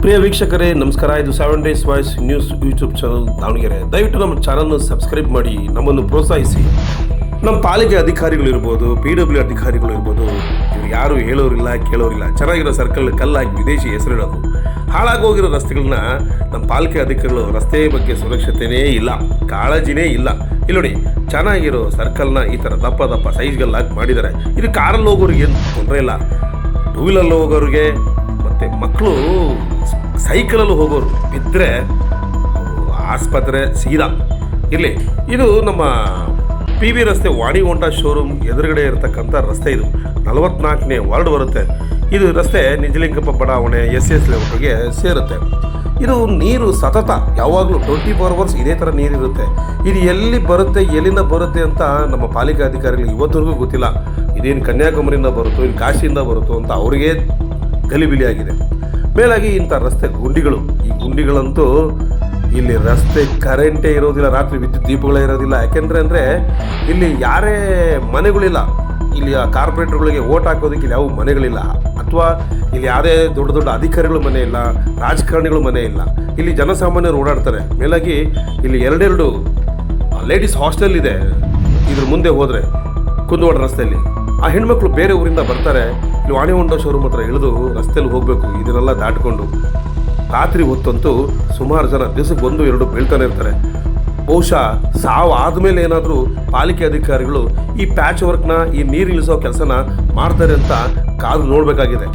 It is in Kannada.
ಪ್ರಿಯ ವೀಕ್ಷಕರೇ ನಮಸ್ಕಾರ. ಇದು 7 Days voice news YouTube channel Davanagere. ದಯವಿಟ್ಟು ನಮ್ಮ ಚಾನಲ್ನ ಸಬ್ಸ್ಕ್ರೈಬ್ ಮಾಡಿ, ನಮ್ಮನ್ನು ಪ್ರೋತ್ಸಾಹಿಸಿ. ನಮ್ಮ ಪಾಲಿಕೆ ಅಧಿಕಾರಿಗಳಿರ್ಬೋದು, PW ಅಧಿಕಾರಿಗಳಿರ್ಬೋದು, ಇವ್ರು ಯಾರು ಹೇಳೋರಿಲ್ಲ ಕೇಳೋರಿಲ್ಲ. ಚೆನ್ನಾಗಿರೋ ಸರ್ಕಲ್ ಕಲ್ಲಾಗಿ ವಿದೇಶಿ ಹೆಸರಿಡೋದು, ಹಾಳಾಗೋಗಿರೋ ರಸ್ತೆಗಳನ್ನ ನಮ್ಮ ಪಾಲಿಕೆ ಅಧಿಕಾರಿಗಳು ರಸ್ತೆ ಬಗ್ಗೆ ಸುರಕ್ಷತೆಯೇ ಇಲ್ಲ, ಕಾಳಜಿನೇ ಇಲ್ಲ. ಇಲ್ಲಿ ನೋಡಿ, ಚೆನ್ನಾಗಿರೋ ಸರ್ಕಲ್ನ ಈ ಥರ ದಪ್ಪ ಸೈಜ್ಗಲ್ಲಾಗಿ ಮಾಡಿದ್ದಾರೆ. ಇದು ಕಾರಲ್ಲಿ ಹೋಗೋರಿಗೆ ಏನು ತೊಂದರೆ ಇಲ್ಲ, ಟೂ ವೀಲಲ್ಲಿ ಹೋಗೋರಿಗೆ ಮತ್ತು ಮಕ್ಕಳು ಸೈಕಲಲ್ಲಿ ಹೋಗೋರು ಬಿದ್ದರೆ ಆಸ್ಪತ್ರೆ ಸೀದಾ ಇರಲಿ. ಇದು ನಮ್ಮ PB ರಸ್ತೆ ವಾಣಿ ಹೋಂಡಾ ಶೋರೂಮ್ ಎದುರುಗಡೆ ಇರತಕ್ಕಂಥ ರಸ್ತೆ. ಇದು 44ನೇ ವಾರ್ಡ್ ಬರುತ್ತೆ. ಇದು ರಸ್ತೆ ನಿಜಲಿಂಗಪ್ಪ ಬಡಾವಣೆ SS ಲೆವೆಲ್ಗೆ ಸೇರುತ್ತೆ. ಇದು ನೀರು ಸತತ ಯಾವಾಗಲೂ 24 hours ಇದೇ ಥರ ನೀರಿರುತ್ತೆ. ಇದು ಎಲ್ಲಿ ಬರುತ್ತೆ, ಎಲ್ಲಿಂದ ಬರುತ್ತೆ ಅಂತ ನಮ್ಮ ಪಾಲಿಕೆ ಅಧಿಕಾರಿಗಳು ಇವತ್ತರೆಗೂ ಗೊತ್ತಿಲ್ಲ. ಇದೇನು ಕನ್ಯಾಕುಮಾರಿಯಿಂದ ಬರುತ್ತೋ, ಇಲ್ಲಿ ಕಾಶಿಯಿಂದ ಬರುತ್ತೋ ಅಂತ ಅವರಿಗೆ ಗಲಿಬಿಲಿ ಆಗಿದೆ. ಮೇಲಾಗಿ ಇಂಥ ರಸ್ತೆ ಗುಂಡಿಗಳು, ಈ ಗುಂಡಿಗಳಂತೂ ಇಲ್ಲಿ ರಸ್ತೆ ಕರೆಂಟೇ ಇರೋದಿಲ್ಲ, ರಾತ್ರಿ ವಿದ್ಯುತ್ ದೀಪಗಳೇ ಇರೋದಿಲ್ಲ. ಯಾಕೆಂದರೆ ಇಲ್ಲಿ ಯಾರೇ ಮನೆಗಳಿಲ್ಲ, ಇಲ್ಲಿ ಆ ಕಾರ್ಪೊರೇಟರ್ಗಳಿಗೆ ಓಟ್ ಹಾಕೋದಕ್ಕೆ ಇಲ್ಲಿ ಯಾವ ಮನೆಗಳಿಲ್ಲ, ಅಥವಾ ಇಲ್ಲಿ ಯಾವುದೇ ದೊಡ್ಡ ಅಧಿಕಾರಿಗಳು ಮನೆ ಇಲ್ಲ, ರಾಜಕಾರಣಿಗಳು ಮನೆ ಇಲ್ಲ. ಇಲ್ಲಿ ಜನಸಾಮಾನ್ಯರು ಓಡಾಡ್ತಾರೆ. ಮೇಲಾಗಿ ಇಲ್ಲಿ ಎರಡೆರಡು ಲೇಡೀಸ್ ಹಾಸ್ಟೆಲ್ ಇದೆ. ಇದ್ರ ಮುಂದೆ ಹೋದರೆ ಕುಂದವಾಡ ರಸ್ತೆಯಲ್ಲಿ ಆ ಹೆಣ್ಮಕ್ಳು ಬೇರೆ ಊರಿಂದ ಬರ್ತಾರೆ. ಇಲ್ಲಿ ವಾಣಿ ಹೋಂಡಾ ಶೋರೂಮ್ ಹತ್ರ ಇಳಿದು ರಸ್ತೆಯಲ್ಲಿ ಹೋಗಬೇಕು. ಇದನ್ನೆಲ್ಲ ದಾಟಿಕೊಂಡು ರಾತ್ರಿ ಹೊತ್ತಂತೂ ಸುಮಾರು ಜನ ದಿವಸಕ್ಕೆ 1-2 ಬೀಳ್ತಾನೆ ಇರ್ತಾರೆ. ಬಹುಶಃ ಸಾವು ಆದಮೇಲೆ ಏನಾದರೂ ಪಾಲಿಕೆ ಅಧಿಕಾರಿಗಳು ಈ ಪ್ಯಾಚ್ ವರ್ಕ್ನ, ಈ ನೀರು ಇಳಿಸೋ ಕೆಲಸನ ಮಾಡ್ತಾರೆ ಅಂತ ಕಾದು ನೋಡಬೇಕಾಗಿದೆ.